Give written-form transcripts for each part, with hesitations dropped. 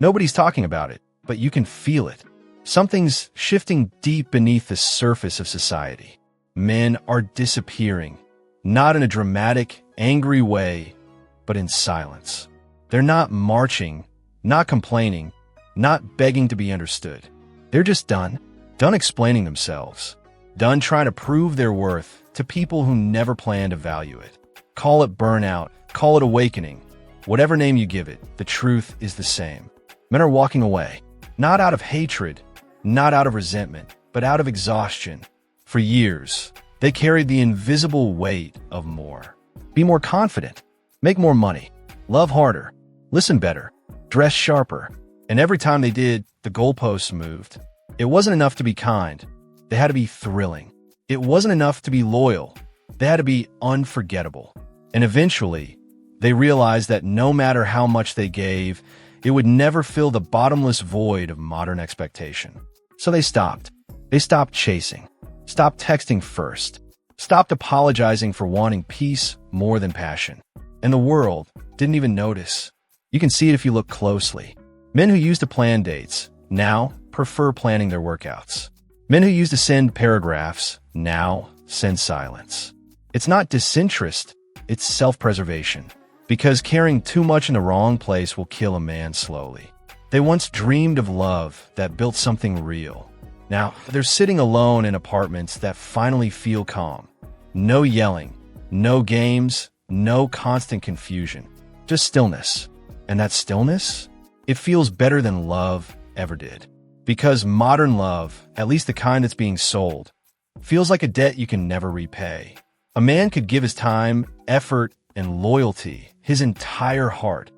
Nobody's talking about it, but you can feel it. Something's shifting deep beneath the surface of society. Men are disappearing, not in a dramatic, angry way, but in silence. They're not marching, not complaining, not begging to be understood. They're just done explaining themselves, done trying to prove their worth to people who never planned to value it. Call it burnout, call it awakening. Whatever name you give it, the truth is the same. Men are walking away, not out of hatred, not out of resentment, but out of exhaustion. For years, they carried the invisible weight of more. Be more confident, make more money, love harder, listen better, dress sharper. And every time they did, the goalposts moved. It wasn't enough to be kind. They had to be thrilling. It wasn't enough to be loyal. They had to be unforgettable. And eventually, they realized that no matter how much they gave, it would never fill the bottomless void of modern expectation. So they stopped. They stopped chasing, stopped texting first, stopped apologizing for wanting peace more than passion. And the world didn't even notice. You can see it if you look closely. Men who used to plan dates now prefer planning their workouts. Men who used to send paragraphs now send silence. It's not disinterest, it's self-preservation. Because carrying too much in the wrong place will kill a man slowly. They once dreamed of love that built something real. Now, they're sitting alone in apartments that finally feel calm. No yelling, no games, no constant confusion. Just stillness. And that stillness? It feels better than love ever did. Because modern love, at least the kind that's being sold, feels like a debt you can never repay. A man could give his time, effort, and loyalty, his entire heart,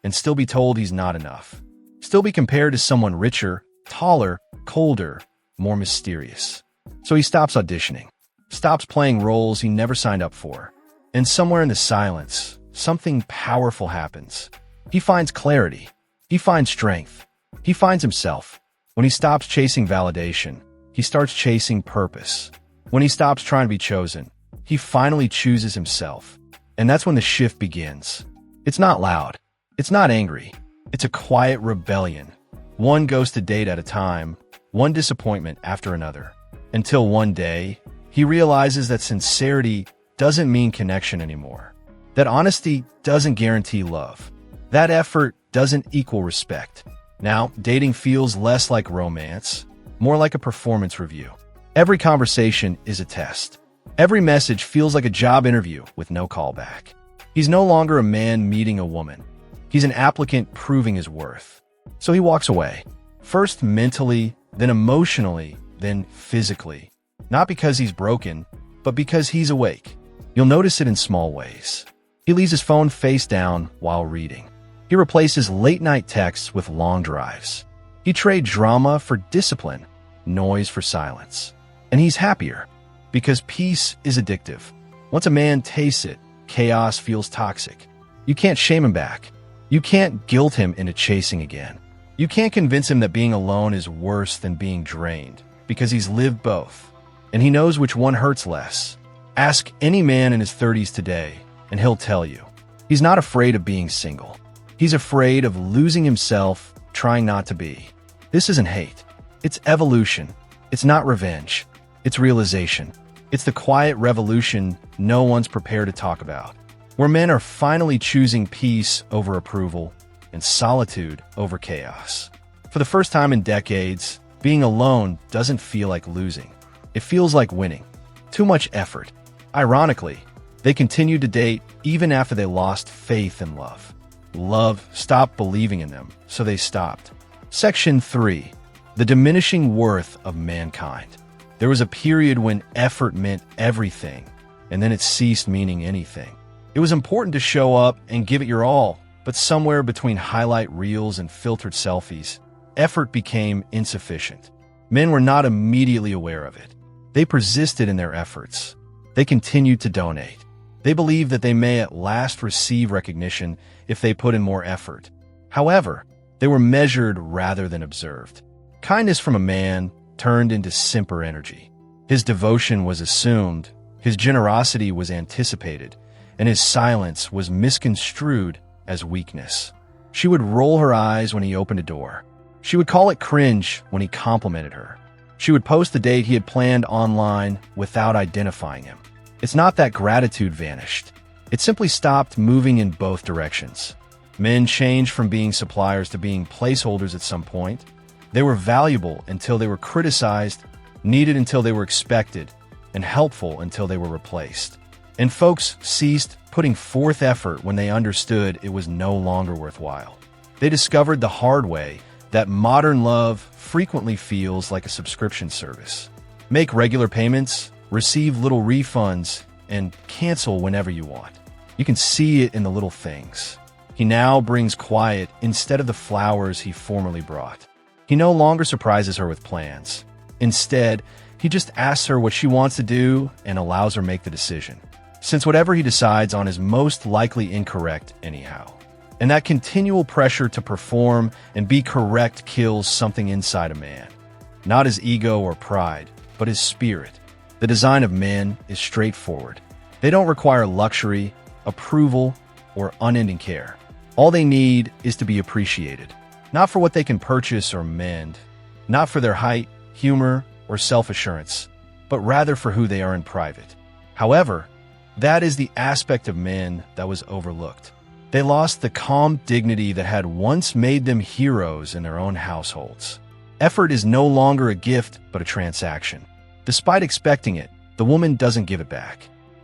and still be told he's not enough. Still be compared to someone richer, taller, colder, more mysterious. So he stops auditioning, stops playing roles he never signed up for. And somewhere in the silence, something powerful happens. He finds clarity. He finds strength. He finds himself. When he stops chasing validation, he starts chasing purpose. When he stops trying to be chosen, he finally chooses himself. And that's when the shift begins. It's not loud. It's not angry. It's a quiet rebellion. One ghosted date at a time, one disappointment after another. Until one day, he realizes that sincerity doesn't mean connection anymore. That honesty doesn't guarantee love. That effort doesn't equal respect. Now, dating feels less like romance, more like a performance review. Every conversation is a test. Every message feels like a job interview with no callback. He's no longer a man meeting a woman. He's an applicant proving his worth. So he walks away, first mentally, then emotionally, then physically. Not because he's broken, but because he's awake. You'll notice it in small ways. He leaves his phone face down while reading. He replaces late-night texts with long drives. He trades drama for discipline, noise for silence. And he's happier, because peace is addictive. Once a man tastes it, chaos feels toxic. You can't shame him back. You can't guilt him into chasing again. You can't convince him that being alone is worse than being drained, because he's lived both, and he knows which one hurts less. Ask any man in his 30s today, and he'll tell you. He's not afraid of being single. He's afraid of losing himself, trying not to be. This isn't hate. It's evolution. It's not revenge. It's realization. It's the quiet revolution no one's prepared to talk about, where men are finally choosing peace over approval and solitude over chaos. For the first time in decades, being alone doesn't feel like losing. It feels like winning. Too much effort. Ironically, they continued to date even after they lost faith in love. Love stopped believing in them, so they stopped. Section 3. The diminishing worth of mankind. There was a period when effort meant everything, and then it ceased meaning anything. It was important to show up and give it your all, but somewhere between highlight reels and filtered selfies, effort became insufficient. Men were not immediately aware of it. They persisted in their efforts. They continued to donate. They believed that they may at last receive recognition if they put in more effort. However, they were measured rather than observed. Kindness from a man turned into simper energy. His devotion was assumed, his generosity was anticipated, and his silence was misconstrued as weakness. She would roll her eyes when he opened a door. She would call it cringe when he complimented her. She would post the date he had planned online without identifying him. It's not that gratitude vanished. It simply stopped moving in both directions. Men changed from being suppliers to being placeholders at some point. They were valuable until they were criticized, needed until they were expected, and helpful until they were replaced. And folks ceased putting forth effort when they understood it was no longer worthwhile. They discovered the hard way that modern love frequently feels like a subscription service. Make regular payments, receive little refunds, and cancel whenever you want. You can see it in the little things. He now brings quiet instead of the flowers he formerly brought. He no longer surprises her with plans. Instead, he just asks her what she wants to do and allows her make the decision, since whatever he decides on is most likely incorrect anyhow. And that continual pressure to perform and be correct kills something inside a man. Not his ego or pride, but his spirit. The design of men is straightforward. They don't require luxury, approval, or unending care. All they need is to be appreciated, not for what they can purchase or mend, not for their height, humor, or self-assurance, but rather for who they are in private. However, that is the aspect of men that was overlooked. They lost the calm dignity that had once made them heroes in their own households. Effort is no longer a gift, but a transaction. Despite expecting it, the woman doesn't give it back.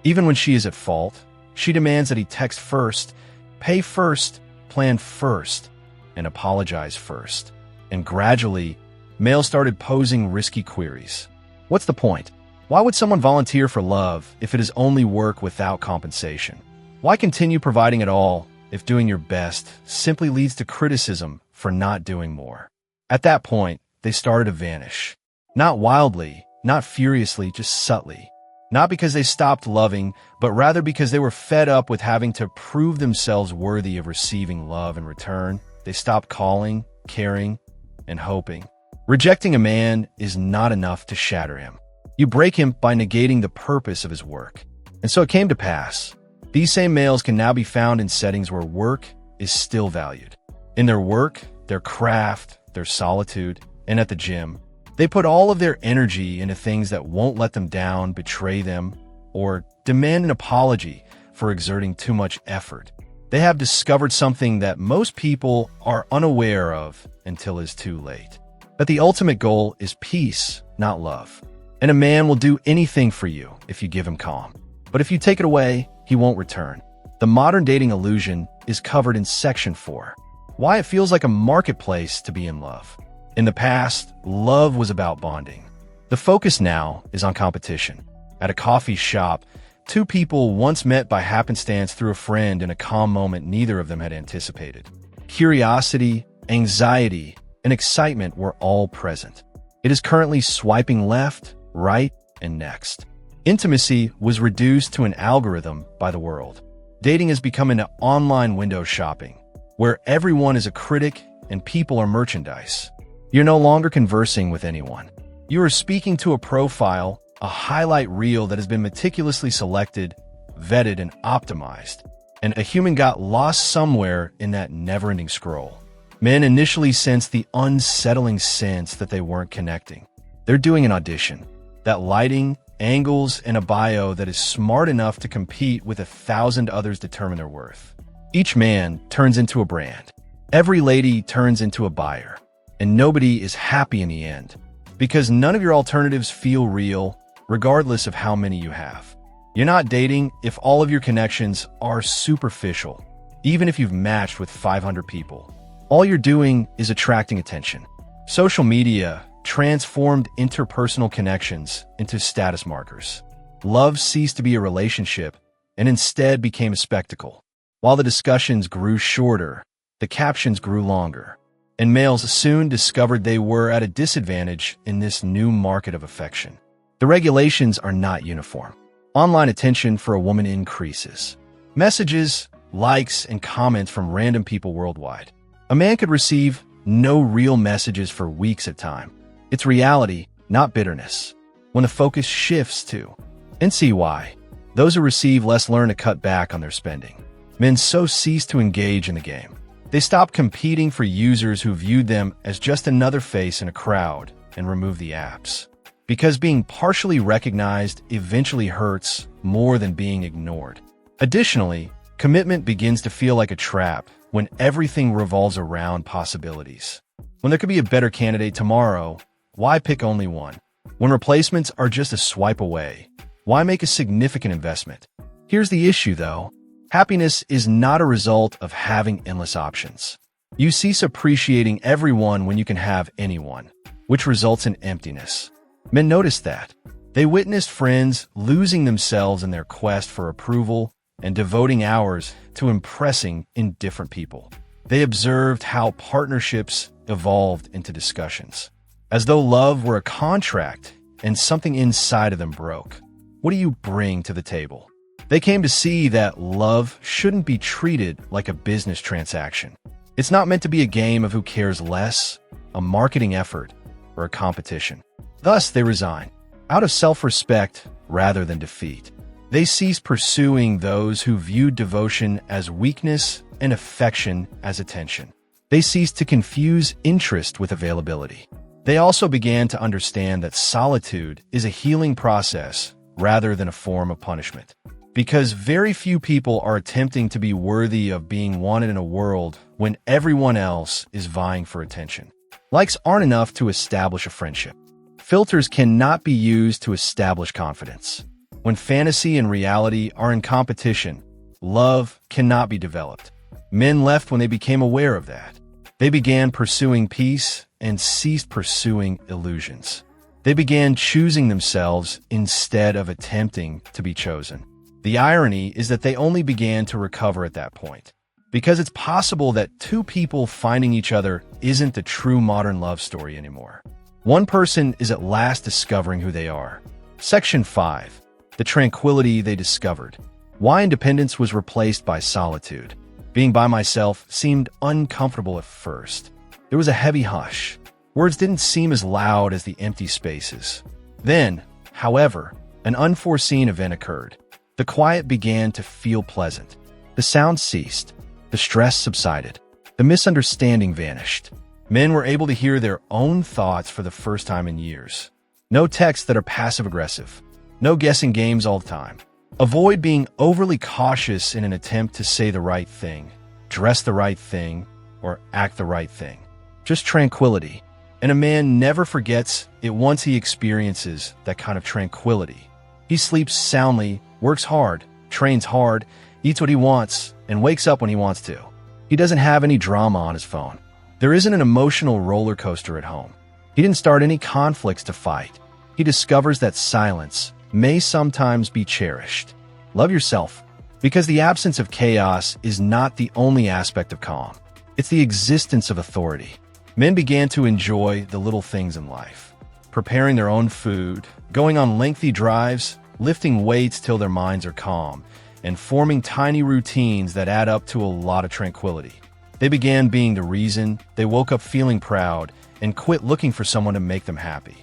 Even when she is at fault, she demands that he text first, pay first, plan first, and apologize first. And gradually, males started posing risky queries. What's the point? Why would someone volunteer for love if it is only work without compensation? Why continue providing at all if doing your best simply leads to criticism for not doing more? At that point, they started to vanish. Not wildly, not furiously, just subtly. Not because they stopped loving, but rather because they were fed up with having to prove themselves worthy of receiving love in return. They stopped calling, caring, and hoping. Rejecting a man is not enough to shatter him. You break him by negating the purpose of his work. And so it came to pass. These same males can now be found in settings where work is still valued. In their work, their craft, their solitude, and at the gym. They put all of their energy into things that won't let them down, betray them, or demand an apology for exerting too much effort. They have discovered something that most people are unaware of until it's too late. That the ultimate goal is peace, not love. And a man will do anything for you if you give him calm. But if you take it away, he won't return. The modern dating illusion is covered in Section 4. Why it feels like a marketplace to be in love. In the past, love was about bonding. The focus now is on competition. At a coffee shop, two people once met by happenstance through a friend in a calm moment neither of them had anticipated. Curiosity, anxiety, and excitement were all present. It is currently swiping left, right, and next. Intimacy was reduced to an algorithm by the world. Dating has become an online window shopping, where everyone is a critic and people are merchandise. You're no longer conversing with anyone. You are speaking to a profile, a highlight reel that has been meticulously selected, vetted, and optimized. And a human got lost somewhere in that never-ending scroll. Men initially sensed the unsettling sense that they weren't connecting. They're doing an audition. That lighting, angles, and a bio that is smart enough to compete with 1,000 others determine their worth. Each man turns into a brand. Every lady turns into a buyer. And nobody is happy in the end, because none of your alternatives feel real, regardless of how many you have. You're not dating if all of your connections are superficial, even if you've matched with 500 people. All you're doing is attracting attention. Social media transformed interpersonal connections into status markers. Love ceased to be a relationship and instead became a spectacle. While the discussions grew shorter, the captions grew longer. And males soon discovered they were at a disadvantage in this new market of affection. The regulations are not uniform. Online attention for a woman increases. Messages, likes, and comments from random people worldwide. A man could receive no real messages for weeks at a time. It's reality, not bitterness. When the focus shifts to, and see why, those who receive less learn to cut back on their spending. Men so cease to engage in the game. They stopped competing for users who viewed them as just another face in a crowd and removed the apps. Because being partially recognized eventually hurts more than being ignored. Additionally, commitment begins to feel like a trap when everything revolves around possibilities. When there could be a better candidate tomorrow, why pick only one? When replacements are just a swipe away, why make a significant investment? Here's the issue, though. Happiness is not a result of having endless options. You cease appreciating everyone when you can have anyone, which results in emptiness. Men noticed that. They witnessed friends losing themselves in their quest for approval and devoting hours to impressing indifferent people. They observed how partnerships evolved into discussions, as though love were a contract and something inside of them broke. What do you bring to the table? They came to see that love shouldn't be treated like a business transaction. It's not meant to be a game of who cares less, a marketing effort, or a competition. Thus, they resign, out of self-respect rather than defeat. They ceased pursuing those who viewed devotion as weakness and affection as attention. They ceased to confuse interest with availability. They also began to understand that solitude is a healing process rather than a form of punishment. Because very few people are attempting to be worthy of being wanted in a world when everyone else is vying for attention. Likes aren't enough to establish a friendship. Filters cannot be used to establish confidence. When fantasy and reality are in competition, love cannot be developed. Men left when they became aware of that. They began pursuing peace and ceased pursuing illusions. They began choosing themselves instead of attempting to be chosen. The irony is that they only began to recover at that point. Because it's possible that two people finding each other isn't the true modern love story anymore. One person is at last discovering who they are. Section 5. The tranquility they discovered. Why independence was replaced by solitude. Being by myself seemed uncomfortable at first. There was a heavy hush. Words didn't seem as loud as the empty spaces. Then, however, an unforeseen event occurred. The quiet began to feel pleasant. The sound ceased. The stress subsided. The misunderstanding vanished. Men were able to hear their own thoughts for the first time in years. No texts that are passive-aggressive. No guessing games all the time. Avoid being overly cautious in an attempt to say the right thing, dress the right thing, or act the right thing. Just tranquility. And a man never forgets it once he experiences that kind of tranquility. He sleeps soundly, works hard, trains hard, eats what he wants, and wakes up when he wants to. He doesn't have any drama on his phone. There isn't an emotional roller coaster at home. He didn't start any conflicts to fight. He discovers that silence may sometimes be cherished. Love yourself, because the absence of chaos is not the only aspect of calm. It's the existence of authority. Men began to enjoy the little things in life. Preparing their own food, going on lengthy drives, lifting weights till their minds are calm, and forming tiny routines that add up to a lot of tranquility. They began being the reason they woke up feeling proud and quit looking for someone to make them happy.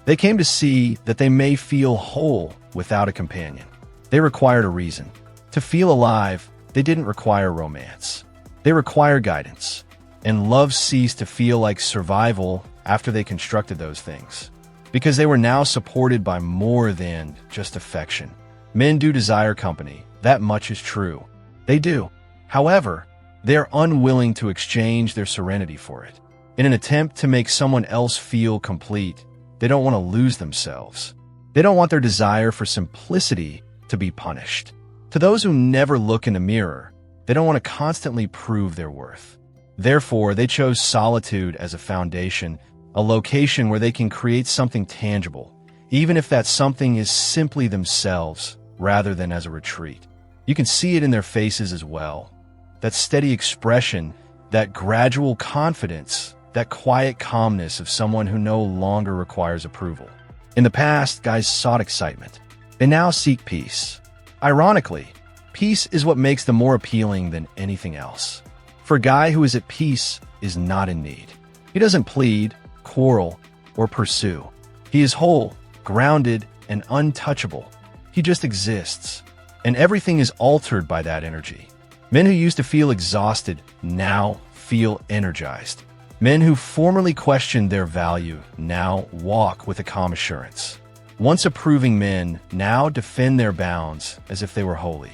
They came to see that they may feel whole without a companion. They required a reason. To feel alive, they didn't require romance. They required guidance. And love ceased to feel like survival after they constructed those things. Because they were now supported by more than just affection. Men do desire company. That much is true. They do. However, they are unwilling to exchange their serenity for it. In an attempt to make someone else feel complete, they don't want to lose themselves. They don't want their desire for simplicity to be punished. To those who never look in a mirror, they don't want to constantly prove their worth. Therefore, they chose solitude as a foundation, a location where they can create something tangible, even if that something is simply themselves rather than as a retreat. You can see it in their faces as well. That steady expression, that gradual confidence, that quiet calmness of someone who no longer requires approval. In the past, guys sought excitement. They now seek peace. Ironically, peace is what makes them more appealing than anything else. For a guy who is at peace is not in need. He doesn't plead, quarrel, or pursue. He is whole, grounded, and untouchable. He just exists. And everything is altered by that energy. Men who used to feel exhausted now feel energized. Men who formerly questioned their value now walk with a calm assurance. Once approving men now defend their bounds as if they were holy.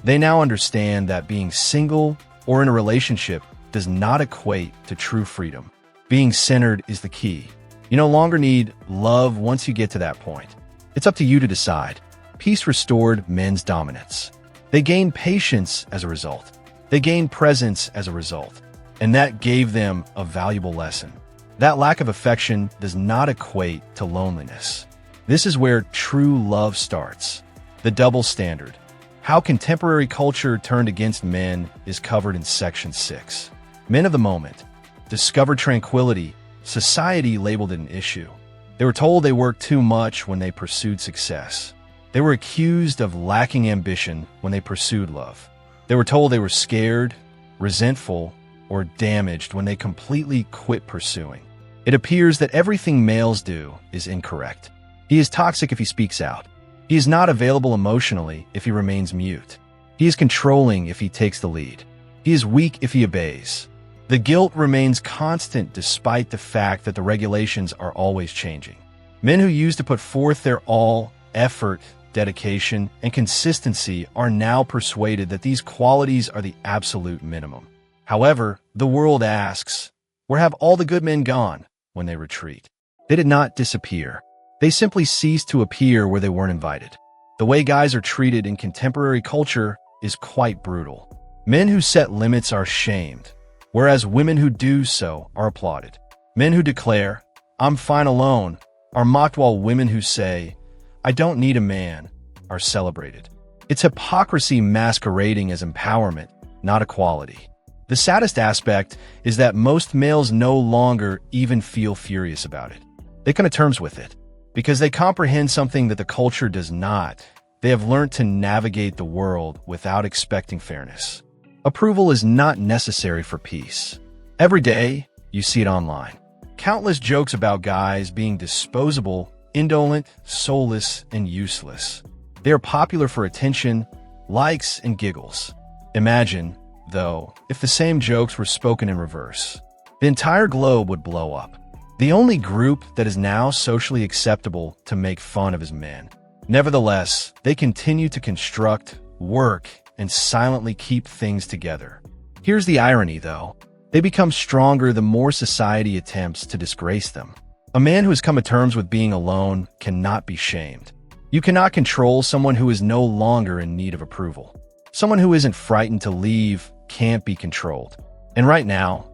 They now understand that being single or in a relationship does not equate to true freedom. Being centered is the key. You no longer need love once you get to that point. It's up to you to decide. Peace restored men's dominance. They gained patience as a result. They gained presence as a result. And that gave them a valuable lesson. That lack of affection does not equate to loneliness. This is where true love starts. The double standard. How contemporary culture turned against men is covered in Section 6. Men of the moment. Discovered tranquility. Society labeled it an issue. They were told they worked too much when they pursued success. They were accused of lacking ambition when they pursued love. They were told they were scared, resentful, or damaged when they completely quit pursuing. It appears that everything males do is incorrect. He is toxic if he speaks out. He is not available emotionally if he remains mute. He is controlling if he takes the lead. He is weak if he obeys. The guilt remains constant despite the fact that the regulations are always changing. Men who used to put forth their all, effort, dedication, and consistency are now persuaded that these qualities are the absolute minimum. However, the world asks, where have all the good men gone when they retreat? They did not disappear. They simply ceased to appear where they weren't invited. The way guys are treated in contemporary culture is quite brutal. Men who set limits are shamed, whereas women who do so are applauded. Men who declare, "I'm fine alone," are mocked, while women who say, "I don't need a man," are celebrated. It's hypocrisy masquerading as empowerment, not equality. The saddest aspect is that most males no longer even feel furious about it. They come to terms with it. Because they comprehend something that the culture does not. They have learned to navigate the world without expecting fairness. Approval is not necessary for peace. Every day, you see it online. Countless jokes about guys being disposable, indolent, soulless, and useless. They are popular for attention, likes, and giggles. Imagine, though, if the same jokes were spoken in reverse. The entire globe would blow up. The only group that is now socially acceptable to make fun of is men. Nevertheless, they continue to construct, work, and silently keep things together. Here's the irony, though. They become stronger the more society attempts to disgrace them. A man who has come to terms with being alone cannot be shamed. You cannot control someone who is no longer in need of approval. Someone who isn't frightened to leave can't be controlled. And right now,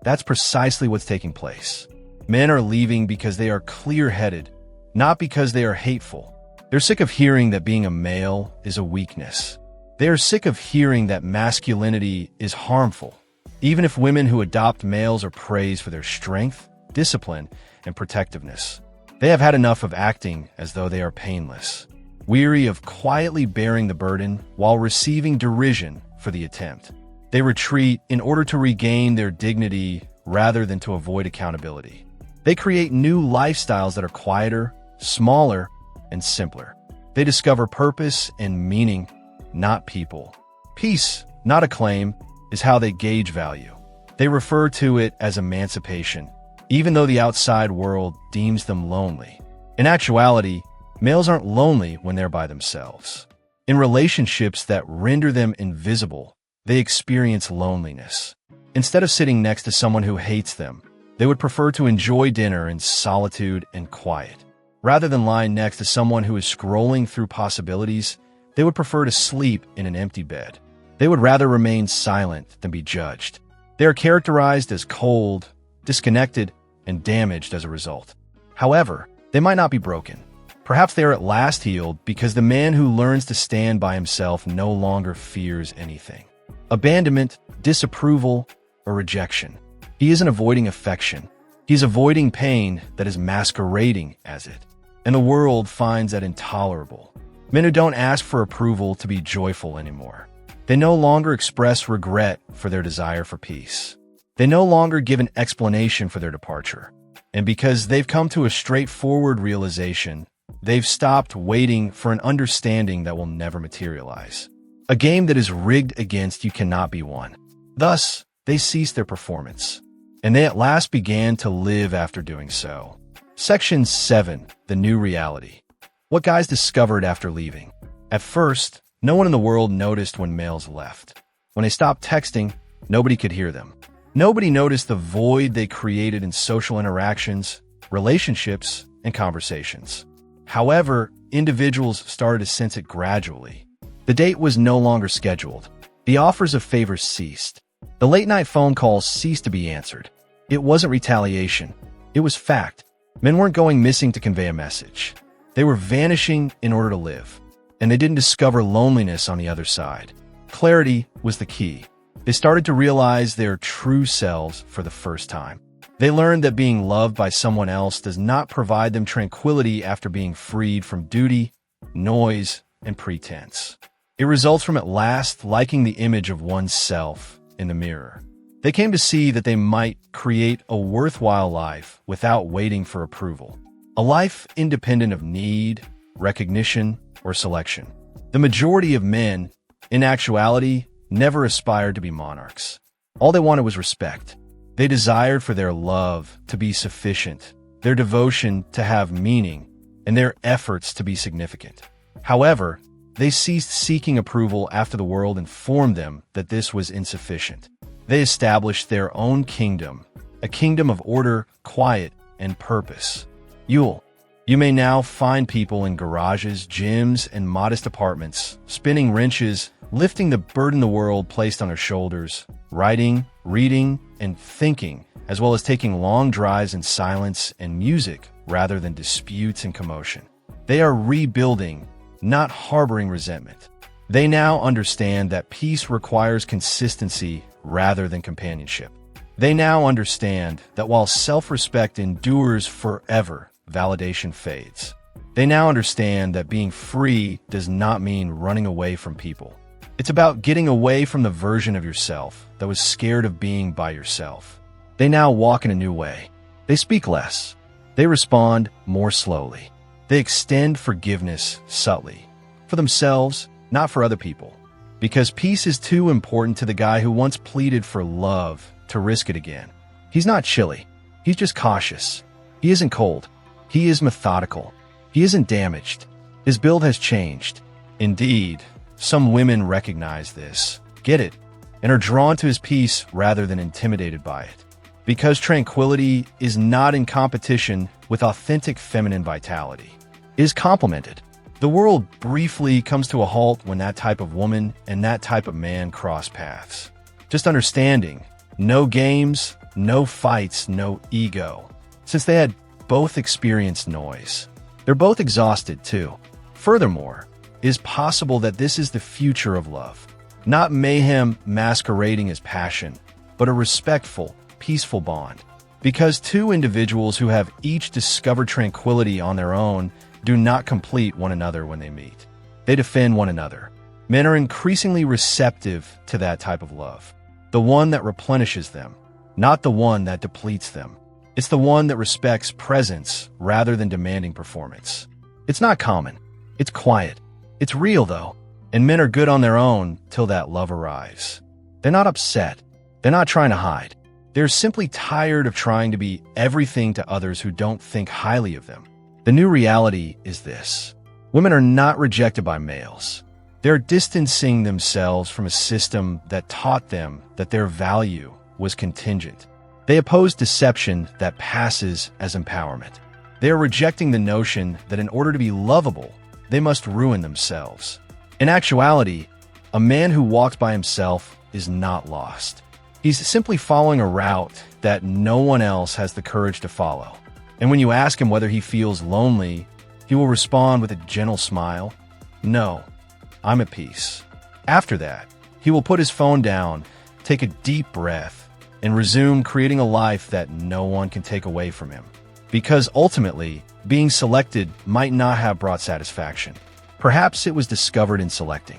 that's precisely what's taking place. Men are leaving because they are clear-headed, not because they are hateful. They're sick of hearing that being a male is a weakness. They are sick of hearing that masculinity is harmful, even if women who adopt males are praised for their strength, discipline, and protectiveness. They have had enough of acting as though they are painless, weary of quietly bearing the burden while receiving derision for the attempt. They retreat in order to regain their dignity rather than to avoid accountability. They create new lifestyles that are quieter, smaller, and simpler. They discover purpose and meaning, not people. Peace, not acclaim, is how they gauge value. They refer to it as emancipation, even though the outside world deems them lonely. In actuality, males aren't lonely when they're by themselves. In relationships that render them invisible, they experience loneliness. Instead of sitting next to someone who hates them, they would prefer to enjoy dinner in solitude and quiet. Rather than lying next to someone who is scrolling through possibilities, they would prefer to sleep in an empty bed. They would rather remain silent than be judged. They are characterized as cold, disconnected, and damaged as a result. However, they might not be broken. Perhaps they are at last healed because the man who learns to stand by himself no longer fears anything. Abandonment, disapproval, or rejection. He isn't avoiding affection. He's avoiding pain that is masquerading as it. And the world finds that intolerable. Men who don't ask for approval to be joyful anymore. They no longer express regret for their desire for peace. They no longer give an explanation for their departure. And because they've come to a straightforward realization, they've stopped waiting for an understanding that will never materialize. A game that is rigged against you cannot be won. Thus, they ceased their performance, and they at last began to live after doing so. Section 7. The New Reality. What guys discovered after leaving. At first, no one in the world noticed when males left. When they stopped texting, nobody could hear them. Nobody noticed the void they created in social interactions, relationships, and conversations. However, individuals started to sense it gradually. The date was no longer scheduled. The offers of favors ceased. The late-night phone calls ceased to be answered. It wasn't retaliation. It was fact. Men weren't going missing to convey a message. They were vanishing in order to live. And they didn't discover loneliness on the other side. Clarity was the key. They started to realize their true selves for the first time. They learned that being loved by someone else does not provide them tranquility after being freed from duty, noise, and pretense. It results from at last liking the image of oneself in the mirror. They came to see that they might create a worthwhile life without waiting for approval. A life independent of need, recognition, or selection. The majority of men, in actuality, never aspired to be monarchs. All they wanted was respect. They desired for their love to be sufficient, their devotion to have meaning, and their efforts to be significant. However, they ceased seeking approval after the world informed them that this was insufficient. They established their own kingdom, a kingdom of order, quiet, and purpose. You may now find people in garages, gyms, and modest apartments, spinning wrenches, lifting the burden the world placed on their shoulders, writing, reading, and thinking, as well as taking long drives in silence and music rather than disputes and commotion. They are rebuilding, not harboring resentment. They now understand that peace requires consistency rather than companionship. They now understand that while self-respect endures forever, validation fades. They now understand that being free does not mean running away from people. It's about getting away from the version of yourself that was scared of being by yourself. They now walk in a new way. They speak less. They respond more slowly. They extend forgiveness subtly. For themselves, not for other people. Because peace is too important to the guy who once pleaded for love to risk it again. He's not chilly. He's just cautious. He isn't cold. He is methodical. He isn't damaged. His build has changed. Indeed, some women recognize this, get it, and are drawn to his peace rather than intimidated by it. Because tranquility is not in competition with authentic feminine vitality. It is complemented. The world briefly comes to a halt when that type of woman and that type of man cross paths. Just understanding, no games, no fights, no ego. Since they had both experienced noise. They're both exhausted too. Furthermore, it is possible that this is the future of love. Not mayhem masquerading as passion, but a respectful, peaceful bond. Because two individuals who have each discovered tranquility on their own do not complete one another when they meet. They defend one another. Men are increasingly receptive to that type of love. The one that replenishes them, not the one that depletes them. It's the one that respects presence rather than demanding performance. It's not common. It's quiet. It's real, though. And men are good on their own till that love arrives. They're not upset. They're not trying to hide. They're simply tired of trying to be everything to others who don't think highly of them. The new reality is this. Women are not rejected by males. They're distancing themselves from a system that taught them that their value was contingent. They oppose deception that passes as empowerment. They are rejecting the notion that in order to be lovable, they must ruin themselves. In actuality, a man who walks by himself is not lost. He's simply following a route that no one else has the courage to follow. And when you ask him whether he feels lonely, he will respond with a gentle smile, "No, I'm at peace." After that, he will put his phone down, take a deep breath, and resume creating a life that no one can take away from him. Because ultimately, being selected might not have brought satisfaction. Perhaps it was discovered in selecting.